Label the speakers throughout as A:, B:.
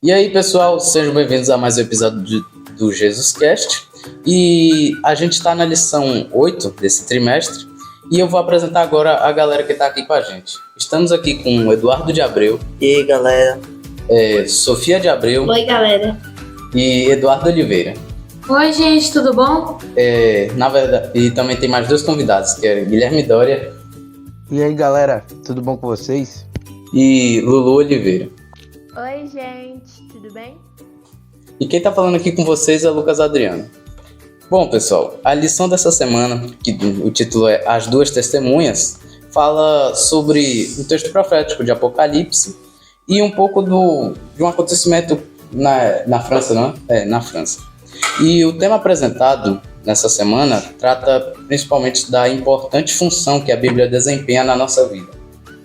A: E aí, pessoal, sejam bem-vindos a mais um episódio do JesusCast. E a gente está na lição 8 desse trimestre. E eu vou apresentar agora a galera que está aqui com a gente. Estamos aqui com o Eduardo de Abreu.
B: E aí, galera?
A: Sofia de Abreu.
C: Oi, galera.
A: E Eduardo Oliveira.
C: Oi, gente, tudo bom?
A: Na verdade, e também tem mais dois convidados, que é Guilherme Dória.
D: E aí, galera, tudo bom com vocês?
A: E Lulu Oliveira.
E: Oi, gente, tudo bem?
A: E quem tá falando aqui com vocês é Lucas Adriano. Bom, pessoal, a lição dessa semana, que o título é As Duas Testemunhas, fala sobre um texto profético de Apocalipse e um pouco de um acontecimento na França, não é? Na França. E o tema apresentado nessa semana trata principalmente da importante função que a Bíblia desempenha na nossa vida.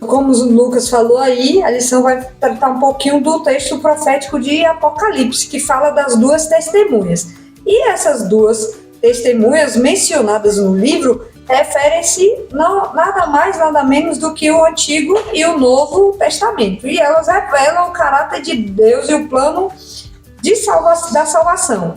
F: Como o Lucas falou aí, a lição vai tratar um pouquinho do texto profético de Apocalipse, que fala das duas testemunhas. E essas duas testemunhas mencionadas no livro referem-se nada mais, nada menos do que o Antigo e o Novo Testamento. E elas revelam o caráter de Deus e o plano da salvação.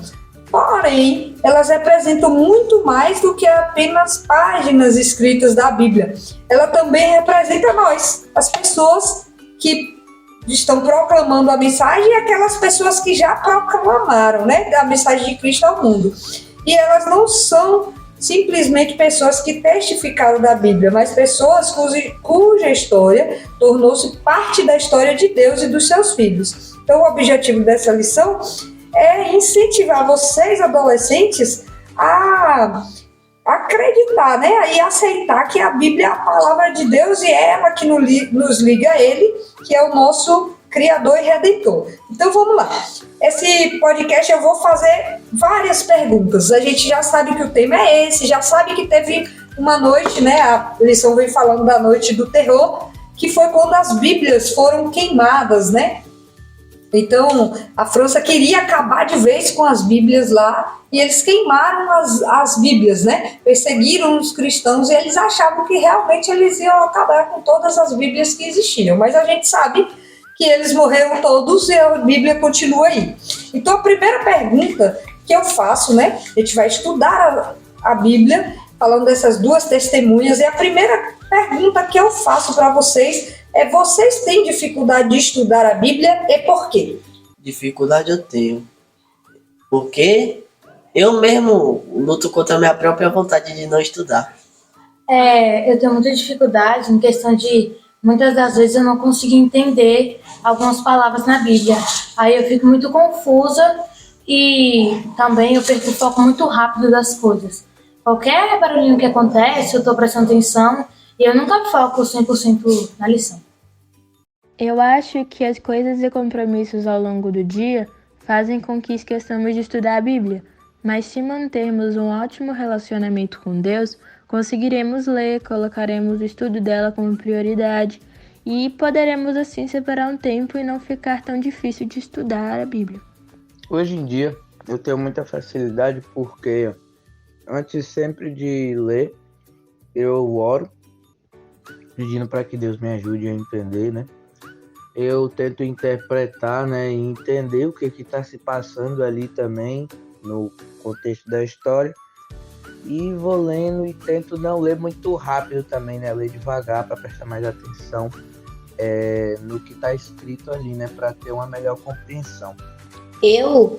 F: Porém, elas representam muito mais do que apenas páginas escritas da Bíblia. Ela também representa nós, as pessoas que estão proclamando a mensagem e aquelas pessoas que já proclamaram, né, a mensagem de Cristo ao mundo. E elas não são simplesmente pessoas que testificaram da Bíblia, mas pessoas cuja história tornou-se parte da história de Deus e dos seus filhos. Então, o objetivo dessa lição é incentivar vocês, adolescentes, a acreditar, né, e aceitar que a Bíblia é a palavra de Deus e é ela que nos liga a Ele, que é o nosso Criador e Redentor. Então vamos lá. Esse podcast eu vou fazer várias perguntas. A gente já sabe que o tema é esse, já sabe que teve uma noite, né, a lição vem falando da noite do terror, que foi quando as Bíblias foram queimadas, né? Então, a França queria acabar de vez com as Bíblias lá e eles queimaram as Bíblias, né? Perseguiram os cristãos e eles achavam que realmente eles iam acabar com todas as Bíblias que existiam. Mas a gente sabe que eles morreram todos e a Bíblia continua aí. Então, a primeira pergunta que eu faço, né? A gente vai estudar a Bíblia falando dessas duas testemunhas e a primeira pergunta que eu faço para vocês vocês têm dificuldade de estudar a Bíblia e por quê?
B: Dificuldade eu tenho. Porque eu mesmo luto contra a minha própria vontade de não estudar.
C: Eu tenho muita dificuldade em questão de, muitas das vezes eu não consigo entender algumas palavras na Bíblia. Aí eu fico muito confusa e também eu perco o foco muito rápido das coisas. Qualquer barulhinho que acontece, eu estou prestando atenção e eu nunca foco 100% na lição.
E: Eu acho que as coisas e compromissos ao longo do dia fazem com que esqueçamos de estudar a Bíblia, mas se mantermos um ótimo relacionamento com Deus, conseguiremos ler, colocaremos o estudo dela como prioridade e poderemos assim separar um tempo e não ficar tão difícil de estudar a Bíblia.
D: Hoje em dia eu tenho muita facilidade porque antes sempre de ler eu oro pedindo para que Deus me ajude a entender, né? Eu tento interpretar, né, e entender o que está se passando ali também no contexto da história e vou lendo e tento não ler muito rápido também, né, ler devagar para prestar mais atenção no que está escrito ali, né, para ter uma melhor compreensão.
G: Eu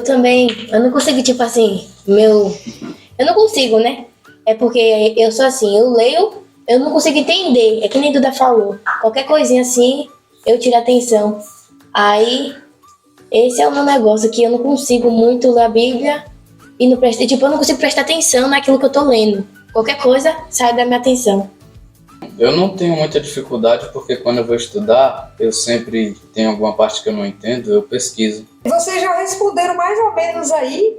G: também, eu não consigo, tipo assim, eu não consigo, né? É porque eu sou assim, eu leio, eu não consigo entender, é que nem Duda falou, qualquer coisinha assim, eu tiro a atenção. Aí, esse é o meu negócio, que eu não consigo muito ler a Bíblia e não presto, tipo, eu não consigo prestar atenção naquilo que eu tô lendo. Qualquer coisa sai da minha atenção.
A: Eu não tenho muita dificuldade porque quando eu vou estudar, eu sempre tenho alguma parte que eu não entendo, eu pesquiso.
F: Vocês já responderam mais ou menos aí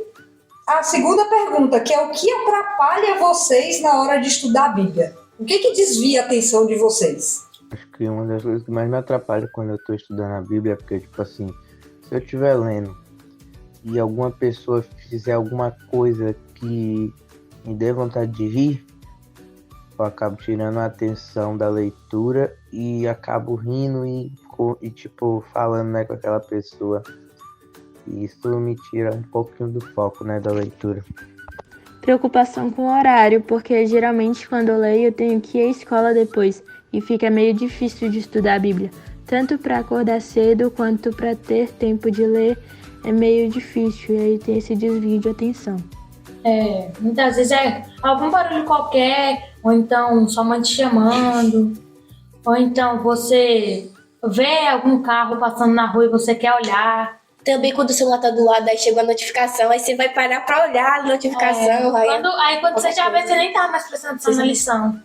F: a segunda pergunta, que é o que atrapalha vocês na hora de estudar a Bíblia? O que desvia a atenção de vocês?
D: Acho que uma das coisas que mais me atrapalha quando eu estou estudando a Bíblia é porque, tipo assim, se eu estiver lendo e alguma pessoa fizer alguma coisa que me dê vontade de rir, eu acabo tirando a atenção da leitura e acabo rindo e e tipo, falando, né, com aquela pessoa. E isso me tira um pouquinho do foco, né, da leitura.
E: Preocupação com o horário, porque geralmente quando eu leio eu tenho que ir à escola depois e fica meio difícil de estudar a Bíblia. Tanto para acordar cedo quanto para ter tempo de ler é meio difícil e aí tem esse desvio de atenção.
C: Muitas vezes é algum barulho qualquer, ou então sua mãe te chamando, ou então você vê algum carro passando na rua e você quer olhar.
G: Também quando o celular tá do lado, aí chega a notificação, aí você vai parar pra olhar a notificação.
C: Quando você já vê, você nem tá mais prestando atenção na lição.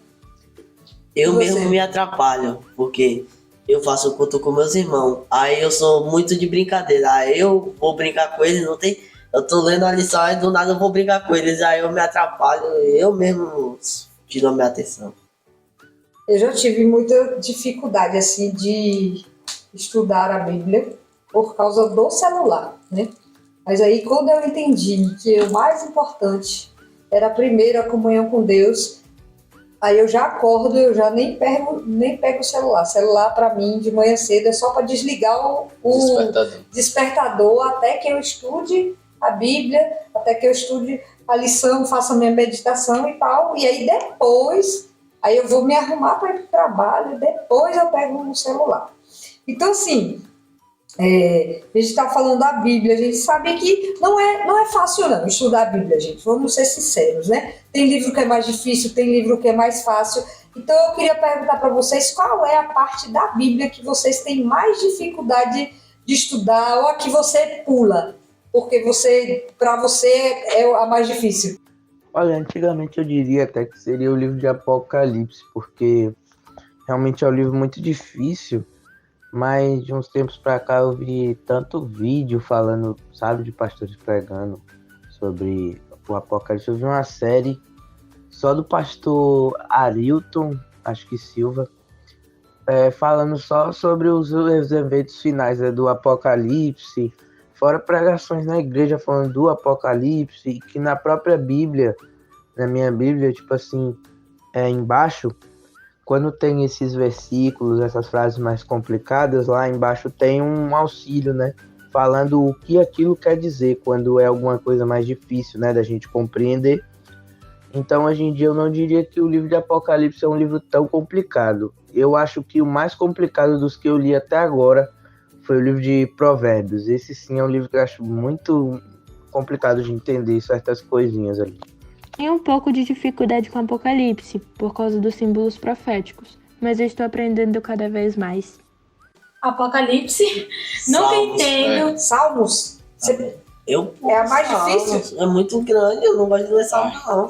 B: Eu
F: E você?
B: mesmo me atrapalho, porque eu faço culto com meus irmãos. Aí eu sou muito de brincadeira. Aí eu vou brincar com eles, não tem. Eu tô lendo a lição e do nada eu vou brincar com eles. Aí eu me atrapalho, eu mesmo tiro a minha atenção.
F: Eu já tive muita dificuldade, assim, de estudar a Bíblia por causa do celular, né? Mas aí, quando eu entendi que o mais importante era primeiro a comunhão com Deus, aí eu já acordo, eu já nem pego o celular. Celular, para mim, de manhã cedo, é só para desligar o despertador até que eu estude a Bíblia, até que eu estude a lição, faça a minha meditação e tal. E aí, depois, aí eu vou me arrumar para ir para o trabalho, depois eu pego no celular. Então, assim, a gente está falando da Bíblia, a gente sabe que não é fácil não estudar a Bíblia, gente, vamos ser sinceros, né? Tem livro que é mais difícil, tem livro que é mais fácil. Então eu queria perguntar para vocês qual é a parte da Bíblia que vocês têm mais dificuldade de estudar ou a que você pula, porque para você é a mais difícil.
D: Olha, antigamente eu diria até que seria o livro de Apocalipse, porque realmente é um livro muito difícil. Mas de uns tempos pra cá eu vi tanto vídeo falando, sabe, de pastores pregando sobre o Apocalipse. Eu vi uma série só do pastor Arilton, acho que Silva, falando só sobre os eventos finais do Apocalipse, fora pregações na igreja falando do Apocalipse, e que na própria Bíblia, na minha Bíblia, tipo assim, embaixo, quando tem esses versículos, essas frases mais complicadas, lá embaixo tem um auxílio, né? Falando o que aquilo quer dizer, quando é alguma coisa mais difícil, né? Da gente compreender. Então, hoje em dia, eu não diria que o livro de Apocalipse é um livro tão complicado. Eu acho que o mais complicado dos que eu li até agora foi o livro de Provérbios. Esse sim é um livro que eu acho muito complicado de entender certas coisinhas ali.
E: Tenho um pouco de dificuldade com Apocalipse, por causa dos símbolos proféticos, mas eu estou aprendendo cada vez mais.
C: Apocalipse, nunca entendo.
F: Salmos? É a mais difícil?
B: É muito grande, eu não gosto de ler Salmos, não.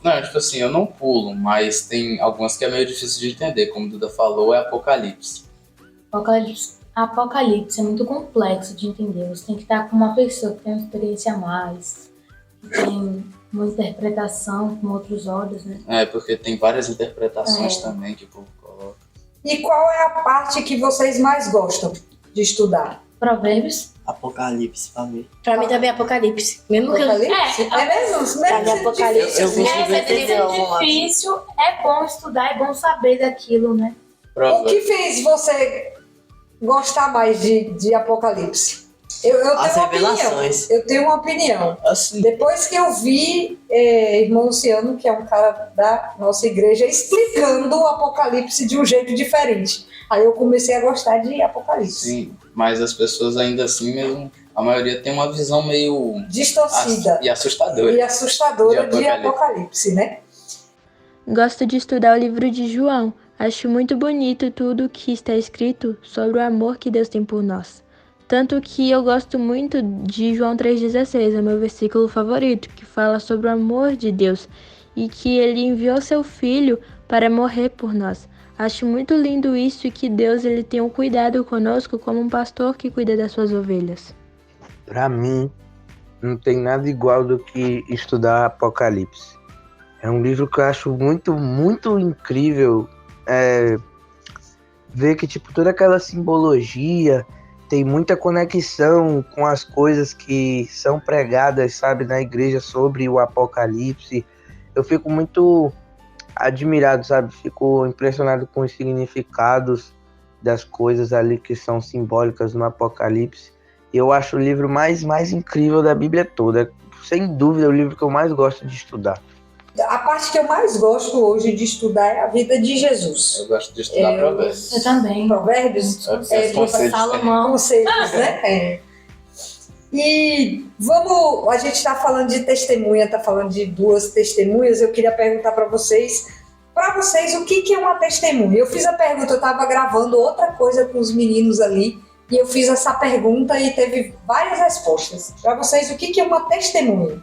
A: Não, tipo assim, eu não pulo, mas tem algumas que é meio difícil de entender, como o Duda falou, é Apocalipse.
C: Apocalipse é muito complexo de entender. Você tem que estar com uma pessoa que tem uma experiência a mais, que tem uma interpretação com outros olhos, né?
A: Porque tem várias interpretações também que o povo coloca.
F: E qual é a parte que vocês mais gostam de estudar?
C: Provérbios.
B: Apocalipse, pra mim.
G: Pra mim também é Apocalipse. Mesmo que
F: Apocalipse?
G: Pra mim é
F: Mesmo
G: Apocalipse.
B: Eu consigo
C: Mas
B: entender
C: é
B: alguma coisa.
C: difícil, é bom estudar, é bom saber daquilo, né?
F: O que fez você gostar mais de Apocalipse? Eu
B: As
F: tenho uma
B: revelações.
F: opinião. Eu tenho uma opinião.
B: Assim,
F: Depois que eu vi irmão Luciano, que é um cara da nossa igreja, explicando o Apocalipse de um jeito diferente, aí eu comecei a gostar de Apocalipse.
A: Sim, mas as pessoas ainda assim mesmo, a maioria tem uma visão meio
F: Distorcida
A: e assustadora.
F: e assustadora
A: De
F: de Apocalipse, né?
E: Gosto de estudar o livro de João. Acho muito bonito tudo o que está escrito sobre o amor que Deus tem por nós. Tanto que eu gosto muito de João 3,16, é meu versículo favorito, que fala sobre o amor de Deus e que ele enviou seu filho para morrer por nós. Acho muito lindo isso e que Deus ele tem um cuidado conosco como um pastor que cuida das suas ovelhas.
D: Pra mim, não tem nada igual do que estudar Apocalipse. É um livro que eu acho muito, muito incrível. Ver que tipo, toda aquela simbologia tem muita conexão com as coisas que são pregadas, sabe, na igreja sobre o Apocalipse. Eu fico muito admirado, sabe? Fico impressionado com os significados das coisas ali que são simbólicas no Apocalipse. E eu acho o livro mais incrível da Bíblia toda. Sem dúvida, é o livro que eu mais gosto de estudar.
F: A parte que eu mais gosto hoje de estudar é a vida de Jesus.
A: Eu gosto de estudar provérbios.
C: Eu também.
F: Provérbios,
A: Conselhos.
C: Salomão.
F: conselhos, né? E a gente está falando de testemunha, está falando de duas testemunhas. Eu queria perguntar para vocês, o que é uma testemunha? Eu fiz a pergunta, eu estava gravando outra coisa com os meninos ali, e eu fiz essa pergunta e teve várias respostas. Para vocês, o que é uma testemunha?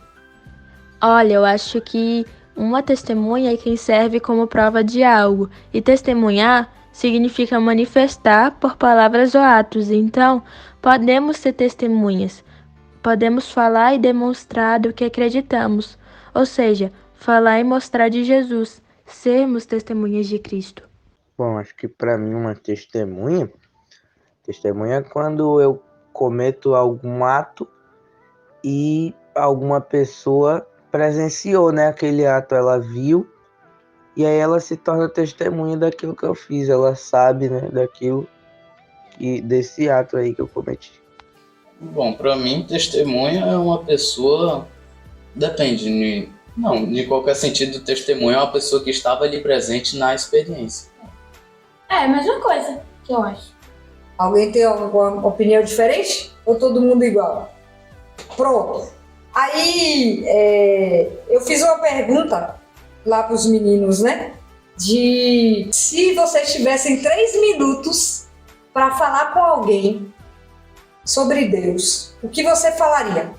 E: Olha, eu acho que uma testemunha é quem serve como prova de algo, e testemunhar significa manifestar por palavras ou atos. Então, podemos ser testemunhas. Podemos falar e demonstrar do que acreditamos, ou seja, falar e mostrar de Jesus, sermos testemunhas de Cristo.
D: Bom, acho que para mim uma testemunha é quando eu cometo algum ato e alguma pessoa presenciou, né, aquele ato, ela viu, e aí ela se torna testemunha daquilo que eu fiz, ela sabe, né, desse ato aí que eu cometi.
A: Bom, pra mim, testemunha é uma pessoa... Depende, de qualquer sentido, testemunha é uma pessoa que estava ali presente na experiência.
C: É a mesma coisa que eu acho.
F: Alguém tem alguma opinião diferente? Ou todo mundo igual? Pronto. Aí, eu fiz uma pergunta lá para os meninos, né? De se vocês tivessem 3 minutos para falar com alguém sobre Deus, o que você falaria?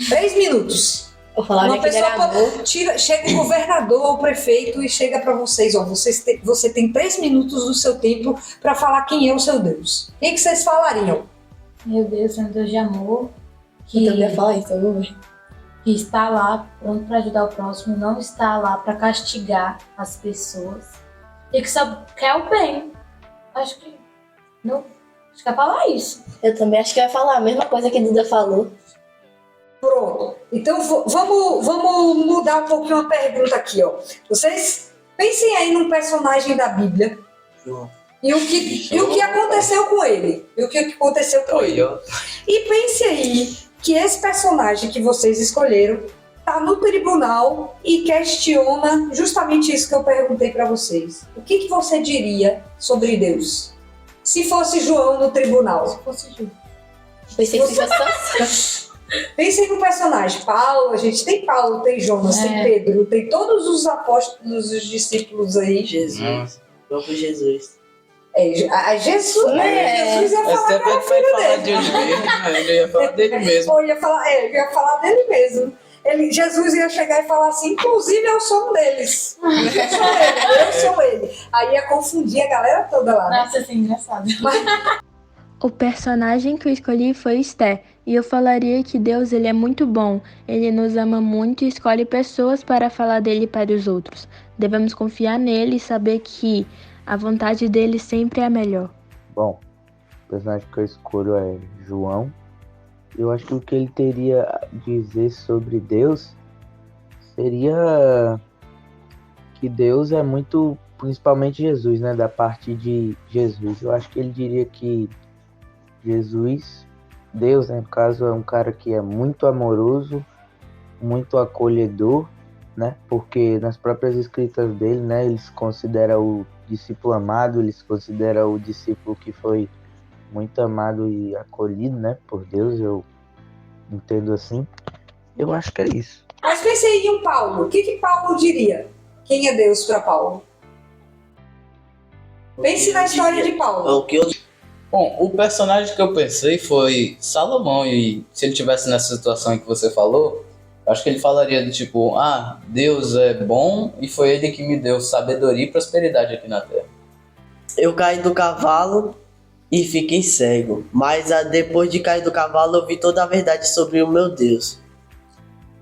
F: 3 minutos.
G: Eu falaria que ele era amor.
F: Chega o governador, o prefeito e chega para vocês, você tem 3 minutos do seu tempo para falar quem é o seu Deus. O que vocês falariam?
C: Meu Deus, é um Deus de amor.
G: Eu também ia falar isso, eu vou ver.
C: Que está lá pronto para ajudar o próximo, não está lá para castigar as pessoas. E que só quer o bem. Acho que ia falar isso.
G: Eu também acho que ia falar a mesma coisa que a Duda falou.
F: Pronto. Então vamos mudar um pouquinho a pergunta aqui, ó. Vocês pensem aí num personagem da Bíblia e o que aconteceu com ele. E pense aí que esse personagem que vocês escolheram tá no tribunal e questiona justamente isso que eu perguntei para vocês. O que você diria sobre Deus? Se fosse João no tribunal.
C: Se fosse Ju.
G: Pensei que fosse
F: Pensem no personagem. Paulo, a gente tem Paulo, tem Jonas, tem Pedro, tem todos os apóstolos, os discípulos aí.
B: Jesus. Próprio Jesus.
F: Jesus ia falar que era filho dele.
A: Ele ia falar dele mesmo.
F: Eu ia falar dele mesmo. Jesus ia chegar e falar assim, inclusive eu sou um deles. Eu sou ele. Aí ia confundir a galera toda lá.
C: Nossa, isso é engraçado.
E: O personagem que eu escolhi foi Esther, e eu falaria que Deus ele é muito bom, ele nos ama muito e escolhe pessoas para falar dele para os outros. Devemos confiar nele e saber que a vontade dele sempre é a melhor.
D: Bom, o personagem que eu escolho é João. Eu acho que o que ele teria a dizer sobre Deus seria que Deus é muito, principalmente Jesus, né? Da parte de Jesus. Eu acho que ele diria que Deus, né, no caso, é um cara que é muito amoroso, muito acolhedor, né? Porque nas próprias escritas dele, né, ele se considera o discípulo amado, ele se considera o discípulo que foi muito amado e acolhido, né, por Deus, eu entendo assim. Eu acho que é isso.
F: Mas pensei em Paulo. O que Paulo diria? Quem é Deus para Paulo? Pense na história de Paulo.
A: Bom, o personagem que eu pensei foi Salomão, e se ele tivesse nessa situação que você falou, acho que ele falaria do tipo, Deus é bom e foi ele que me deu sabedoria e prosperidade aqui na Terra.
B: Eu caí do cavalo e fiquei cego, mas depois de cair do cavalo eu vi toda a verdade sobre o meu Deus.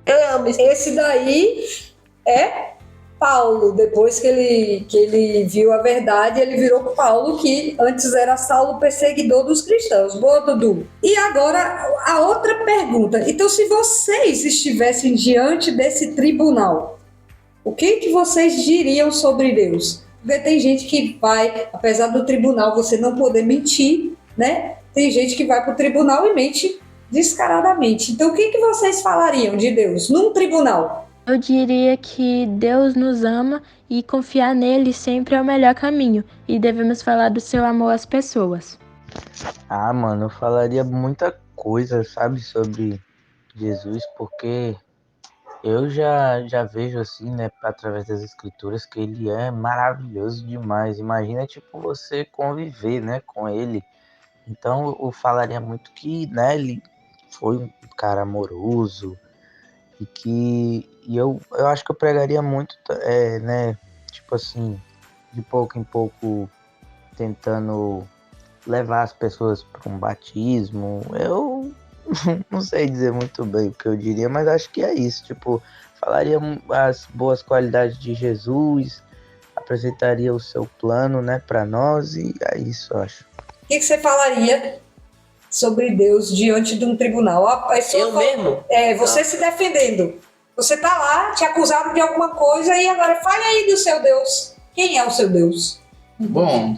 B: Eu amo isso.
F: Esse daí é Paulo. Depois que ele viu a verdade, ele virou Paulo, que antes era Saulo, perseguidor dos cristãos. Boa, Dudu. E agora, a outra pergunta. Então, se vocês estivessem diante desse tribunal, o que vocês diriam sobre Deus? Porque tem gente que vai, apesar do tribunal você não poder mentir, né? Tem gente que vai para o tribunal e mente descaradamente. Então, o que vocês falariam de Deus num tribunal?
E: Eu diria que Deus nos ama e confiar nele sempre é o melhor caminho, e devemos falar do seu amor às pessoas.
D: Ah, mano, eu falaria muita coisa, sabe, sobre Jesus, porque eu já vejo assim, né, através das escrituras, que ele é maravilhoso demais. Imagina, tipo, você conviver, né, com ele. Então eu falaria muito que, né, ele foi um cara amoroso e eu acho que eu pregaria muito, né, tipo assim, de pouco em pouco tentando levar as pessoas para um batismo. Eu não sei dizer muito bem o que eu diria, mas acho que é isso. Tipo, falaria as boas qualidades de Jesus, apresentaria o seu plano, né, para nós, e é isso, eu acho.
F: O que você falaria sobre Deus diante de um tribunal? A pessoa
B: Eu mesmo?
F: Você se defendendo. Você tá lá, te acusaram de alguma coisa e agora fale aí do seu Deus. Quem é o seu Deus?
A: Bom,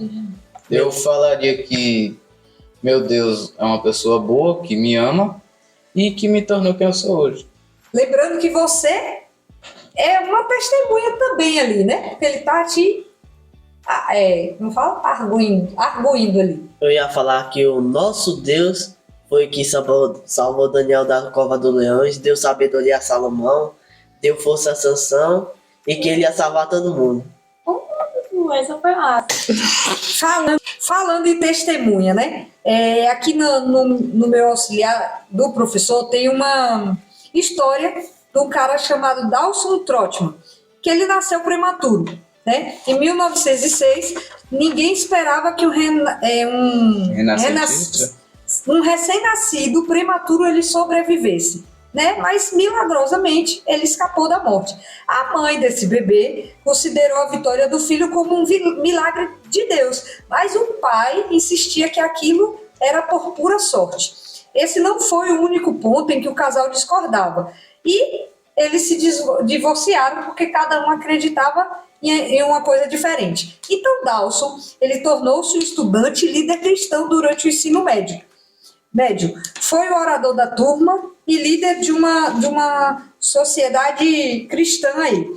A: eu falaria que meu Deus é uma pessoa boa, que me ama e que me tornou quem eu sou hoje.
F: Lembrando que você é uma testemunha também ali, né? Porque ele tá te, como fala? Arguindo ali.
B: Eu ia falar que o nosso Deus foi que salvou Daniel da cova dos leões, deu sabedoria a Salomão, deu força a Sansão e que ele ia salvar todo mundo.
C: Essa foi massa.
F: Falando em testemunha, né? Aqui no meu auxiliar do professor tem uma história de um cara chamado Dawson Trotman, que ele nasceu prematuro, né? Em 1906, ninguém esperava que um recém-nascido prematuro ele sobrevivesse, né? Mas milagrosamente ele escapou da morte. A mãe desse bebê considerou a vitória do filho como um milagre de Deus, mas o pai insistia que aquilo era por pura sorte. Esse não foi o único ponto em que o casal discordava, e eles se divorciaram porque cada um acreditava em uma coisa diferente. Então Dawson, ele tornou-se um estudante e líder cristão durante o ensino médio. Foi o orador da turma e líder de uma sociedade cristã aí.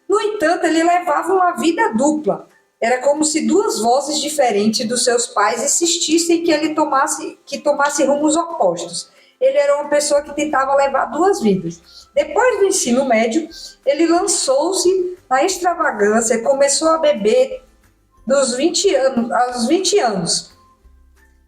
F: No entanto, ele levava uma vida dupla. Era como se duas vozes diferentes dos seus pais insistissem que ele tomasse rumos opostos. Ele era uma pessoa que tentava levar duas vidas. Depois do ensino médio, ele lançou-se na extravagância e começou a beber aos 20 anos.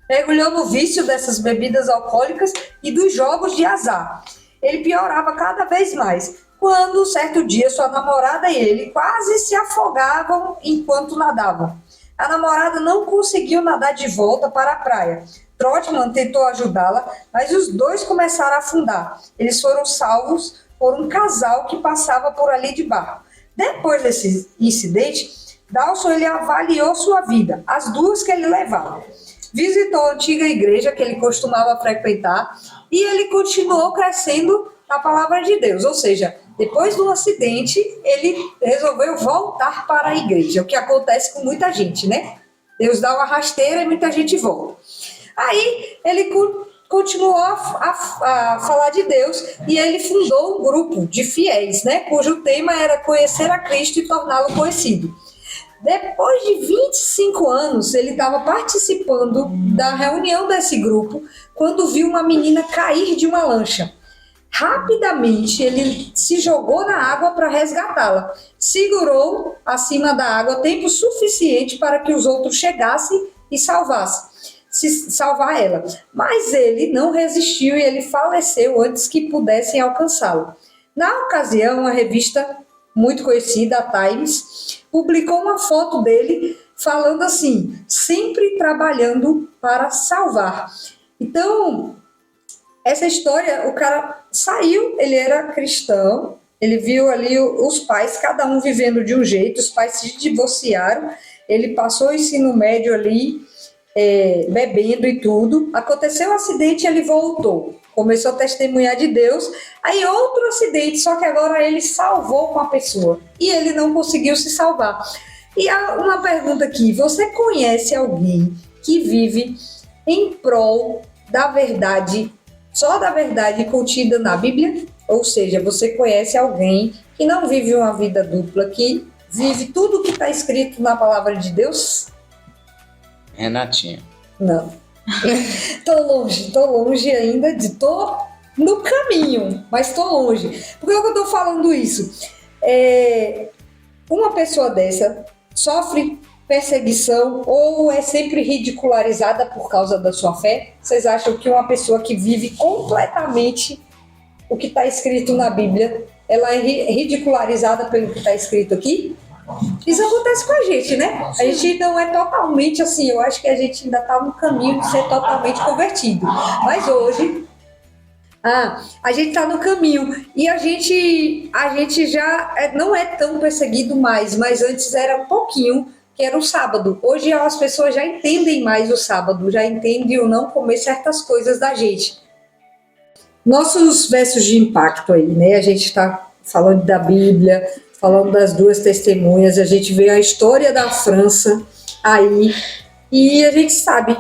F: Mergulhou no vício dessas bebidas alcoólicas e dos jogos de azar. Ele piorava cada vez mais, quando, certo dia, sua namorada e ele quase se afogavam enquanto nadavam. A namorada não conseguiu nadar de volta para a praia. Trotman tentou ajudá-la, mas os dois começaram a afundar. Eles foram salvos por um casal que passava por ali de barco. Depois desse incidente, Dawson ele avaliou sua vida, as duas que ele levava. Visitou a antiga igreja que ele costumava frequentar e ele continuou crescendo na palavra de Deus. Ou seja, depois do acidente, ele resolveu voltar para a igreja, o que acontece com muita gente, né? Deus dá uma rasteira e muita gente volta. Aí ele continuou a falar de Deus e ele fundou um grupo de fiéis, né? Cujo tema era conhecer a Cristo e torná-lo conhecido. Depois de 25 anos, ele estava participando da reunião desse grupo quando viu uma menina cair de uma lancha. Rapidamente, ele se jogou na água para resgatá-la. Segurou acima da água tempo suficiente para que os outros chegassem e salvar ela. Mas ele não resistiu e ele faleceu antes que pudessem alcançá-lo. Na ocasião, a revista muito conhecida, a Times, publicou uma foto dele falando assim, sempre trabalhando para salvar. Então, essa história, o cara saiu, ele era cristão, ele viu ali os pais, cada um vivendo de um jeito, os pais se divorciaram, ele passou o ensino médio ali, bebendo e tudo. Aconteceu um acidente, ele voltou, começou a testemunhar de Deus. Aí outro acidente, só que agora ele salvou uma pessoa e ele não conseguiu se salvar. E há uma pergunta aqui: você conhece alguém que vive em prol da verdade, só da verdade contida na Bíblia? Ou seja, você conhece alguém que não vive uma vida dupla, que vive tudo o que está escrito na palavra de Deus?
A: Renatinha.
F: Não. Tô longe ainda tô no caminho, mas tô longe. Por que eu tô falando isso? Uma pessoa dessa sofre perseguição ou é sempre ridicularizada por causa da sua fé? Vocês acham que uma pessoa que vive completamente o que está escrito na Bíblia, ela é ridicularizada pelo que está escrito aqui? Isso acontece com a gente, né? A gente não é totalmente assim, eu acho que a gente ainda está no caminho de ser totalmente convertido. Mas hoje, a gente está no caminho e a gente já não é tão perseguido mais, mas antes era um pouquinho, que era o sábado. Hoje as pessoas já entendem mais o sábado, já entendem o não comer certas coisas da gente. Nossos versos de impacto aí, né? A gente está falando da Bíblia, falando das duas testemunhas, a gente vê a história da França aí, e a gente sabe,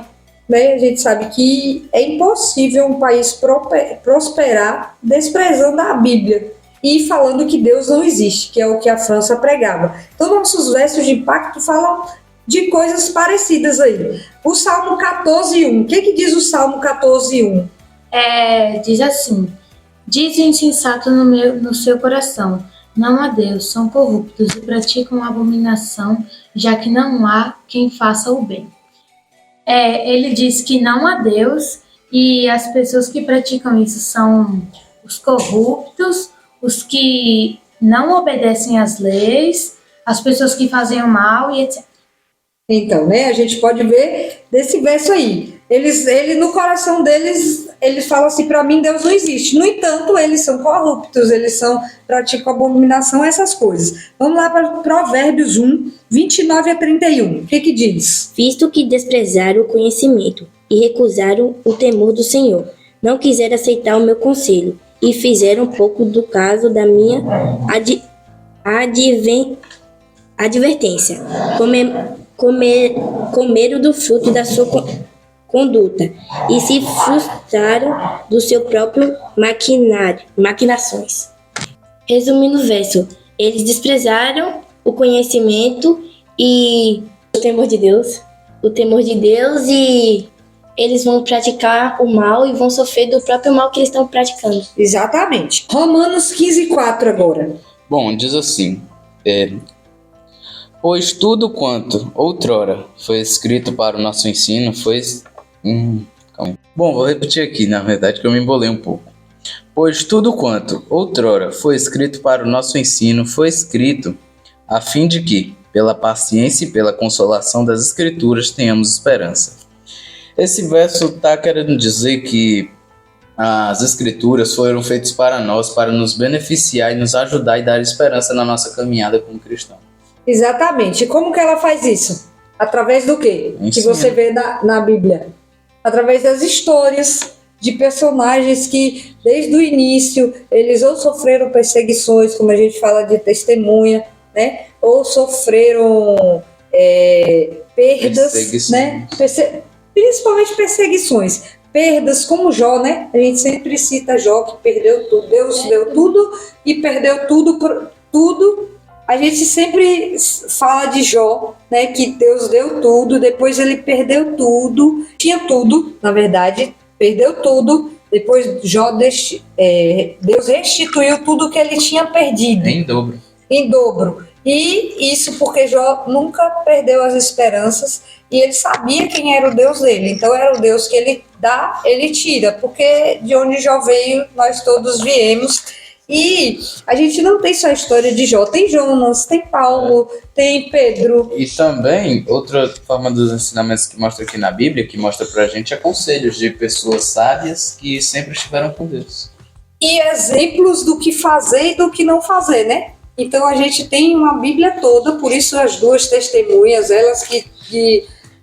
F: né? A gente sabe que é impossível um país prosperar desprezando a Bíblia e falando que Deus não existe, que é o que a França pregava. Então, nossos versos de impacto falam de coisas parecidas aí. O Salmo 14:1, o que diz o Salmo 14:1?
C: Diz assim: diz o insensato no seu coração, não há Deus, são corruptos e praticam abominação, já que não há quem faça o bem. Ele diz que não há Deus e as pessoas que praticam isso são os corruptos, os que não obedecem às leis, as pessoas que fazem o mal e etc.
F: Então, né, a gente pode ver desse verso aí. Ele no coração deles, eles falam assim: para mim Deus não existe. No entanto, eles são corruptos, praticam abominação, essas coisas. Vamos lá para Provérbios 1:29-31. O que diz?
G: Visto que desprezaram o conhecimento e recusaram o temor do Senhor, não quiseram aceitar o meu conselho e fizeram pouco do caso da minha advertência. Comeram do fruto da sua conduta e se frustraram do seu próprio maquinações. Resumindo o verso, eles desprezaram o conhecimento e o temor de Deus, e eles vão praticar o mal e vão sofrer do próprio mal que eles estão praticando.
F: Exatamente. Romanos 15:4 agora.
A: Bom, diz assim: pois tudo quanto outrora foi escrito para o nosso ensino foi... calma. Bom, vou repetir aqui, na verdade, que eu me embolei um pouco. Pois tudo quanto outrora foi escrito para o nosso ensino foi escrito a fim de que, pela paciência e pela consolação das Escrituras, tenhamos esperança. Esse verso está querendo dizer que as Escrituras foram feitas para nós, para nos beneficiar e nos ajudar e dar esperança na nossa caminhada como cristão.
F: Exatamente. E como que ela faz isso? Através do quê?
A: Ensino.
F: Que você vê na Bíblia. Através das histórias de personagens que, desde o início, eles ou sofreram perseguições, como a gente fala de testemunha, né? Ou sofreram perdas, né? Principalmente perseguições. Perdas como Jó, né? A gente sempre cita Jó, que perdeu tudo. Deus deu tudo e perdeu tudo. A gente sempre fala de Jó, né, que Deus deu tudo, depois ele perdeu tudo, tinha tudo, na verdade, perdeu tudo, depois Deus restituiu tudo que ele tinha perdido. Em dobro. E isso porque Jó nunca perdeu as esperanças e ele sabia quem era o Deus dele. Então era o Deus que ele dá, ele tira, porque de onde Jó veio, nós todos viemos. E a gente não tem só a história de Jó, tem Jonas, tem Paulo, tem Pedro.
A: E também, outra forma dos ensinamentos que mostra aqui na Bíblia, que mostra pra gente, é conselhos de pessoas sábias que sempre estiveram com Deus.
F: E exemplos do que fazer e do que não fazer, né? Então a gente tem uma Bíblia toda, por isso as duas testemunhas, elas que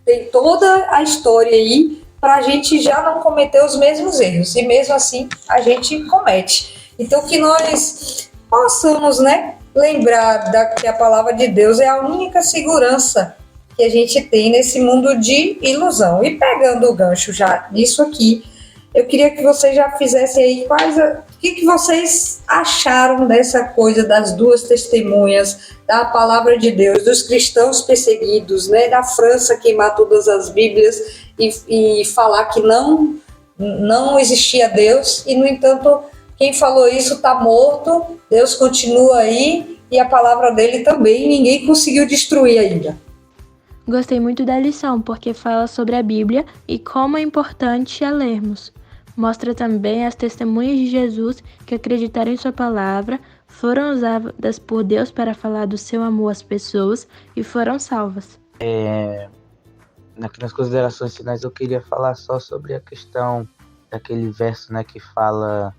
F: tem toda a história aí, pra gente já não cometer os mesmos erros. E mesmo assim, a gente comete. Então, que nós possamos, né, lembrar que a palavra de Deus é a única segurança que a gente tem nesse mundo de ilusão. E pegando o gancho já nisso aqui, eu queria que vocês já fizessem aí o que vocês acharam dessa coisa das duas testemunhas, da palavra de Deus, dos cristãos perseguidos, né, da França queimar todas as Bíblias e falar que não existia Deus, e no entanto quem falou isso está morto, Deus continua aí e a palavra dele também ninguém conseguiu destruir ainda.
E: Gostei muito da lição, porque fala sobre a Bíblia e como é importante a lermos. Mostra também as testemunhas de Jesus que acreditaram em sua palavra, foram usadas por Deus para falar do seu amor às pessoas e foram salvas.
D: Nas considerações finais eu queria falar só sobre a questão daquele verso, né, que fala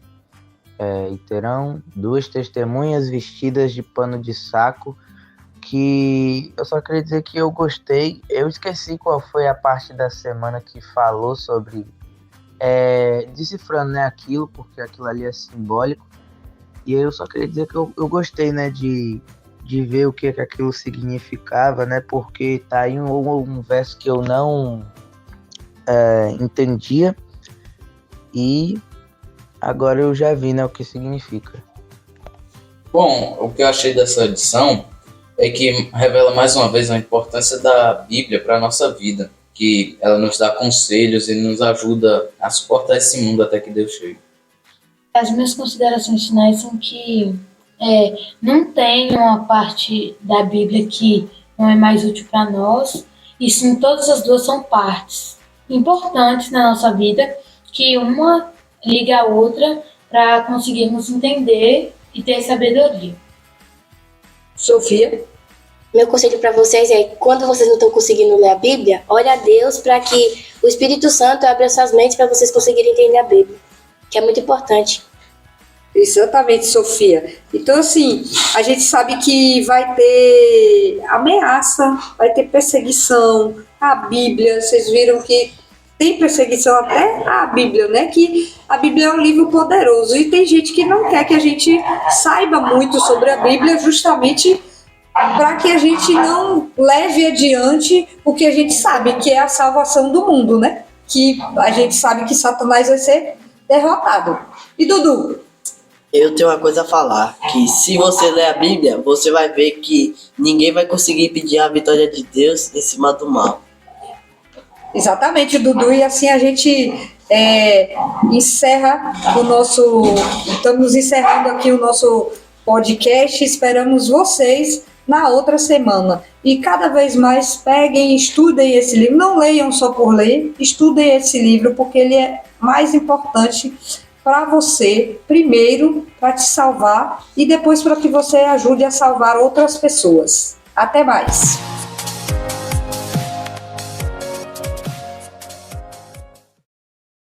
D: e terão duas testemunhas vestidas de pano de saco, que eu só queria dizer que eu gostei. Eu esqueci qual foi a parte da semana que falou sobre decifrando, né, aquilo, porque aquilo ali é simbólico, e eu só queria dizer que eu gostei, né, de ver o que aquilo significava, né, porque tá aí um verso que eu não entendia, e agora eu já vi, né, o que significa.
A: Bom, o que eu achei dessa edição é que revela mais uma vez a importância da Bíblia para a nossa vida, que ela nos dá conselhos e nos ajuda a suportar esse mundo até que Deus chegue.
C: As minhas considerações finais são que não tem uma parte da Bíblia que não é mais útil para nós, e sim todas as duas são partes importantes na nossa vida, que uma liga a outra para conseguirmos entender e ter sabedoria.
F: Sofia?
G: Meu conselho para vocês é, quando vocês não estão conseguindo ler a Bíblia, ore a Deus para que o Espírito Santo abra suas mentes para vocês conseguirem entender a Bíblia, que é muito importante.
F: Exatamente, Sofia. Então, assim, a gente sabe que vai ter ameaça, vai ter perseguição. A Bíblia, vocês viram que tem perseguição até a Bíblia, né? Que a Bíblia é um livro poderoso. E tem gente que não quer que a gente saiba muito sobre a Bíblia, justamente para que a gente não leve adiante o que a gente sabe, que é a salvação do mundo, né? Que a gente sabe que Satanás vai ser derrotado. E Dudu?
B: Eu tenho uma coisa a falar, que se você ler a Bíblia, você vai ver que ninguém vai conseguir pedir a vitória de Deus em cima do mal.
F: Exatamente, Dudu, e assim a gente encerra estamos encerrando aqui o nosso podcast, esperamos vocês na outra semana. E cada vez mais peguem, estudem esse livro, não leiam só por ler, estudem esse livro, porque ele é mais importante para você, primeiro, para te salvar, e depois para que você ajude a salvar outras pessoas. Até mais!